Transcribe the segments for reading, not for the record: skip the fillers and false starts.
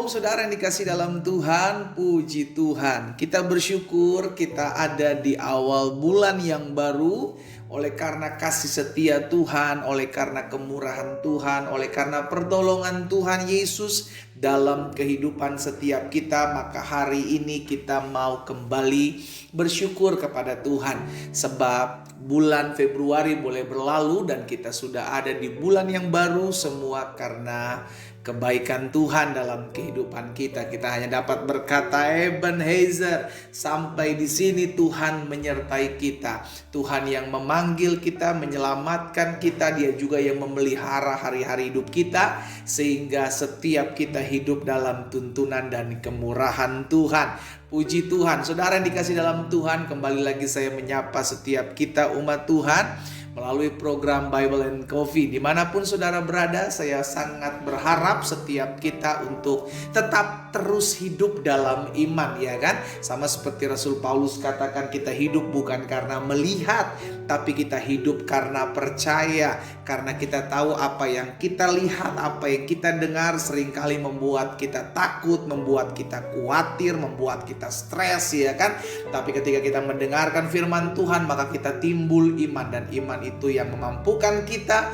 Shalom saudara yang dikasih dalam Tuhan, puji Tuhan. Kita bersyukur kita ada di awal bulan yang baru. Oleh karena kasih setia Tuhan, oleh karena kemurahan Tuhan, oleh karena pertolongan Tuhan Yesus dalam kehidupan setiap kita, maka hari ini kita mau kembali bersyukur kepada Tuhan. Sebab bulan Februari boleh berlalu dan kita sudah ada di bulan yang baru, semua karena kebaikan Tuhan dalam kehidupan kita. Kita hanya dapat berkata Ebenezer, sampai di sini Tuhan menyertai kita. Tuhan yang memanggil kita, menyelamatkan kita, Dia juga yang memelihara hari-hari hidup kita, sehingga setiap kita hidup dalam tuntunan dan kemurahan Tuhan. Puji Tuhan. Saudara yang dikasih dalam Tuhan, kembali lagi saya menyapa setiap kita umat Tuhan melalui program Bible and Coffee. Dimanapun saudara berada, saya sangat berharap setiap kita untuk tetap terus hidup dalam iman, ya kan? Sama seperti Rasul Paulus katakan, kita hidup bukan karena melihat, tapi kita hidup karena percaya. Karena kita tahu apa yang kita lihat, apa yang kita dengar seringkali membuat kita takut, membuat kita khawatir, membuat kita stres, ya kan? Tapi ketika kita mendengarkan firman Tuhan, maka kita timbul iman, dan iman itu yang memampukan kita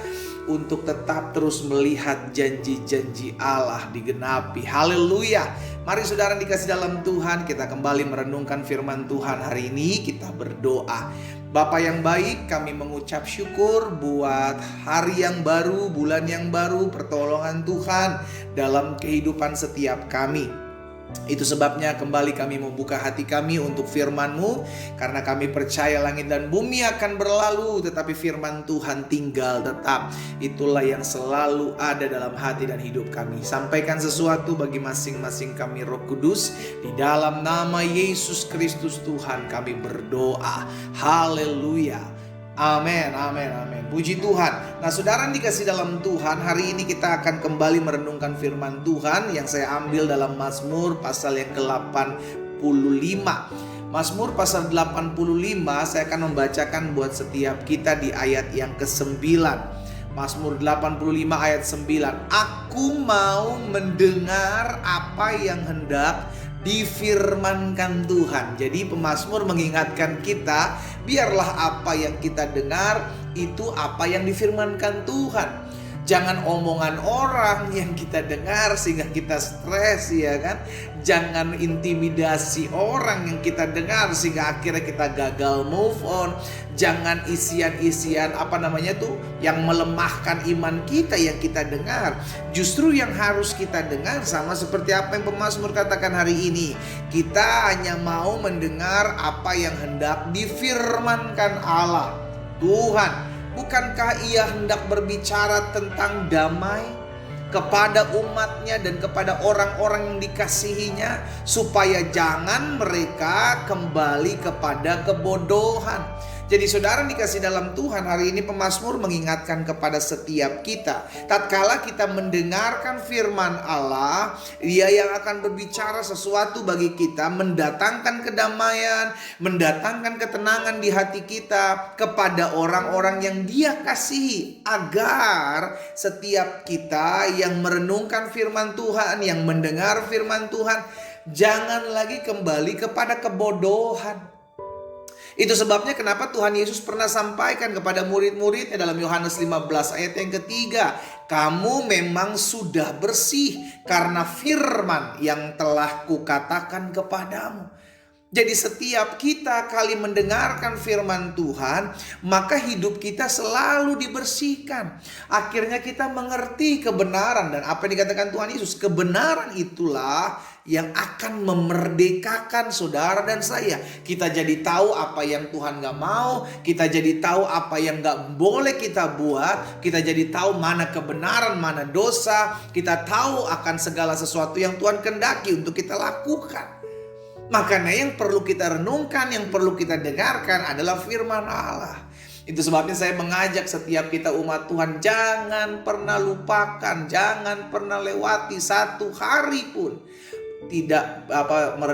untuk tetap terus melihat janji-janji Allah digenapi. Haleluya. Mari saudara dikasih dalam Tuhan, kita kembali merenungkan firman Tuhan hari ini. Kita berdoa. Bapa yang baik, kami mengucap syukur buat hari yang baru, bulan yang baru, pertolongan Tuhan dalam kehidupan setiap kami. Itu sebabnya kembali kami membuka hati kami untuk firman-Mu, karena kami percaya langit dan bumi akan berlalu, tetapi firman Tuhan tinggal tetap. Itulah yang selalu ada dalam hati dan hidup kami. Sampaikan sesuatu bagi masing-masing kami, Roh Kudus. Di dalam nama Yesus Kristus Tuhan kami berdoa. Haleluya. Amin, amin, amin. Puji Tuhan. Nah, saudara yang dikasih dalam Tuhan, hari ini kita akan kembali merenungkan firman Tuhan yang saya ambil dalam Mazmur pasal yang ke-85. Mazmur pasal 85 saya akan membacakan buat setiap kita di ayat yang ke-9. Mazmur 85 ayat 9. Aku mau mendengar apa yang hendak difirmankan Tuhan. Jadi pemazmur mengingatkan kita, biarlah apa yang kita dengar itu apa yang difirmankan Tuhan. Jangan omongan orang yang kita dengar sehingga kita stres, ya kan? Jangan intimidasi orang yang kita dengar sehingga akhirnya kita gagal move on. Jangan isian-isian yang melemahkan iman kita yang kita dengar. Justru yang harus kita dengar sama seperti apa yang pemazmur katakan hari ini. Kita hanya mau mendengar apa yang hendak difirmankan Allah. Tuhan, bukankah Ia hendak berbicara tentang damai kepada umatnya dan kepada orang-orang yang dikasihinya, supaya jangan mereka kembali kepada kebodohan. Jadi saudara dikasih dalam Tuhan, hari ini pemazmur mengingatkan kepada setiap kita, tatkala kita mendengarkan firman Allah, Dia yang akan berbicara sesuatu bagi kita, mendatangkan kedamaian, mendatangkan ketenangan di hati kita kepada orang-orang yang Dia kasihi, agar setiap kita yang merenungkan firman Tuhan, yang mendengar firman Tuhan, jangan lagi kembali kepada kebodohan. Itu sebabnya kenapa Tuhan Yesus pernah sampaikan kepada murid-muridnya dalam Yohanes 15 ayat yang ketiga, kamu memang sudah bersih karena firman yang telah kukatakan kepadamu. Jadi setiap kita kali mendengarkan firman Tuhan, maka hidup kita selalu dibersihkan. Akhirnya kita mengerti kebenaran, dan apa yang dikatakan Tuhan Yesus, kebenaran itulah yang akan memerdekakan saudara dan saya. Kita jadi tahu apa yang Tuhan gak mau, kita jadi tahu apa yang gak boleh kita buat, kita jadi tahu mana kebenaran, mana dosa, kita tahu akan segala sesuatu yang Tuhan kehendaki untuk kita lakukan. Makanya yang perlu kita renungkan, yang perlu kita dengarkan adalah firman Allah. Itu sebabnya saya mengajak setiap kita umat Tuhan, jangan pernah lupakan, jangan pernah lewati satu hari pun tidak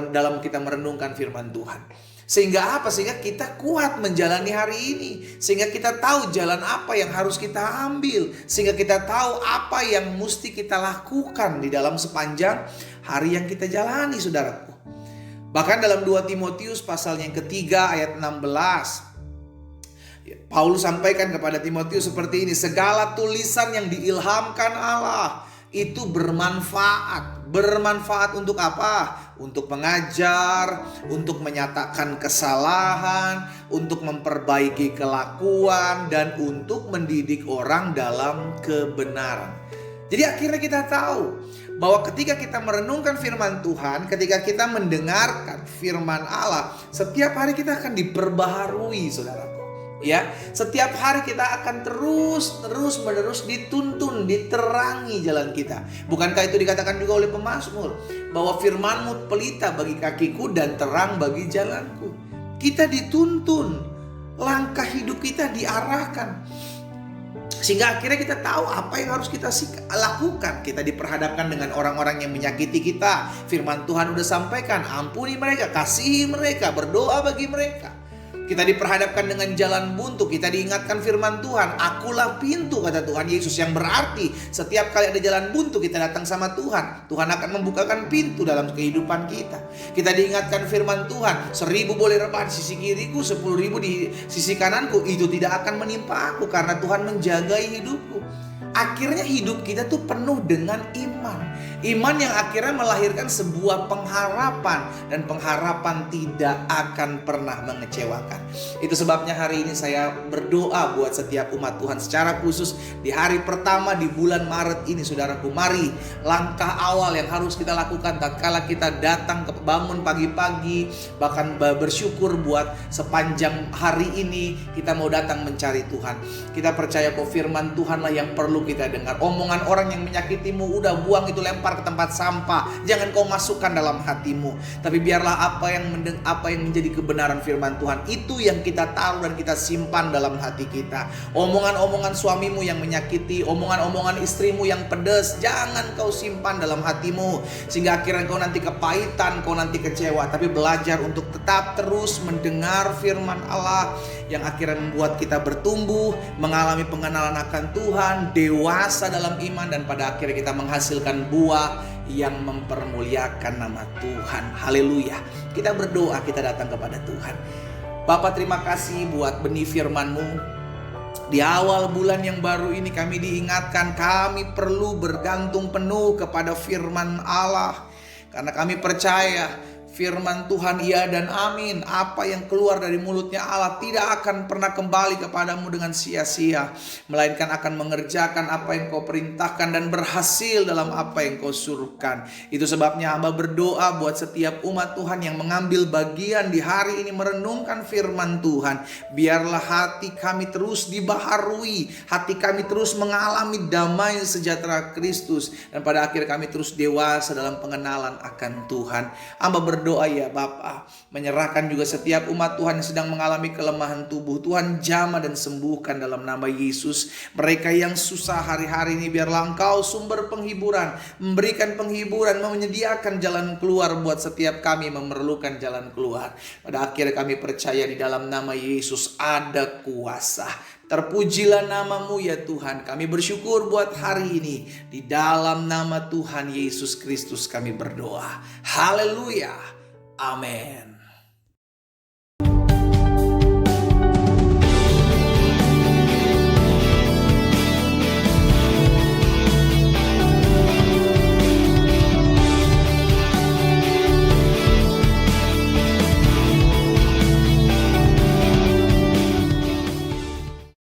dalam kita merenungkan firman Tuhan. Sehingga apa? Sehingga kita kuat menjalani hari ini. Sehingga kita tahu jalan apa yang harus kita ambil. Sehingga kita tahu apa yang mesti kita lakukan di dalam sepanjang hari yang kita jalani, saudaraku. Bahkan dalam 2 Timotius pasal yang ketiga ayat 16. Paulus sampaikan kepada Timotius seperti ini. Segala tulisan yang diilhamkan Allah itu bermanfaat. Bermanfaat untuk apa? Untuk mengajar, untuk menyatakan kesalahan, untuk memperbaiki kelakuan, dan untuk mendidik orang dalam kebenaran. Jadi akhirnya kita tahu bahwa ketika kita merenungkan firman Tuhan, ketika kita mendengarkan firman Allah, setiap hari kita akan diperbaharui, saudaraku. Ya, setiap hari kita akan terus menerus dituntun, diterangi jalan kita. Bukankah itu dikatakan juga oleh pemazmur bahwa firman-Mu pelita bagi kakiku dan terang bagi jalanku. Kita dituntun, langkah hidup kita diarahkan. Sehingga akhirnya kita tahu apa yang harus kita lakukan. Kita diperhadapkan dengan orang-orang yang menyakiti kita. Firman Tuhan udah sampaikan, ampuni mereka, kasihi mereka, berdoa bagi mereka. Kita diperhadapkan dengan jalan buntu. Kita diingatkan firman Tuhan, akulah pintu, kata Tuhan Yesus. Yang berarti setiap kali ada jalan buntu, kita datang sama Tuhan, Tuhan akan membukakan pintu dalam kehidupan kita. Kita diingatkan firman Tuhan, 1000 boleh rebah di sisi kiriku, 10.000 di sisi kananku, itu tidak akan menimpa aku, karena Tuhan menjagai hidupku. Akhirnya hidup kita tuh penuh dengan iman. Iman yang akhirnya melahirkan sebuah pengharapan. Dan pengharapan tidak akan pernah mengecewakan. Itu sebabnya hari ini saya berdoa buat setiap umat Tuhan. Secara khusus di hari pertama di bulan Maret ini, saudaraku, mari langkah awal yang harus kita lakukan tatkala kita datang ke bangun pagi-pagi, bahkan bersyukur buat sepanjang hari ini kita mau datang mencari Tuhan. Kita percaya kok firman Tuhanlah yang perlu kita dengar. Omongan orang yang menyakitimu, udah buang itu, lempar ke tempat sampah. Jangan kau masukkan dalam hatimu. Tapi biarlah apa yang menjadi kebenaran firman Tuhan itu yang kita taruh dan kita simpan dalam hati kita. Omongan-omongan suamimu yang menyakiti, omongan-omongan istrimu yang pedas, jangan kau simpan dalam hatimu. Sehingga akhirnya kau nanti kepahitan, kau nanti kecewa. Tapi belajar untuk tetap terus mendengar firman Allah yang akhirnya membuat kita bertumbuh, mengalami pengenalan akan Tuhan, dewasa dalam iman, dan pada akhirnya kita menghasilkan buah yang mempermuliakan nama Tuhan. Haleluya. Kita berdoa, kita datang kepada Tuhan. Bapa, terima kasih buat benih firman-Mu. Di awal bulan yang baru ini kami diingatkan kami perlu bergantung penuh kepada firman Allah. Karena kami percaya firman Tuhan iya dan amin. Apa yang keluar dari mulutnya Allah tidak akan pernah kembali kepadamu dengan sia-sia, melainkan akan mengerjakan apa yang kau perintahkan dan berhasil dalam apa yang kau suruhkan. Itu sebabnya hamba berdoa buat setiap umat Tuhan yang mengambil bagian di hari ini merenungkan firman Tuhan. Biarlah hati kami terus dibaharui, hati kami terus mengalami damai sejahtera Kristus, dan pada akhir kami terus dewasa dalam pengenalan akan Tuhan. Hamba berdoa ya Bapa, menyerahkan juga setiap umat Tuhan yang sedang mengalami kelemahan tubuh. Tuhan jamah dan sembuhkan dalam nama Yesus. Mereka yang susah hari-hari ini, biarlah Engkau sumber penghiburan, memberikan penghiburan, menyediakan jalan keluar buat setiap kami memerlukan jalan keluar. Pada akhir kami percaya di dalam nama Yesus ada kuasa. Terpujilah nama-Mu ya Tuhan. Kami bersyukur buat hari ini. Di dalam nama Tuhan Yesus Kristus kami berdoa. Haleluya. Amin.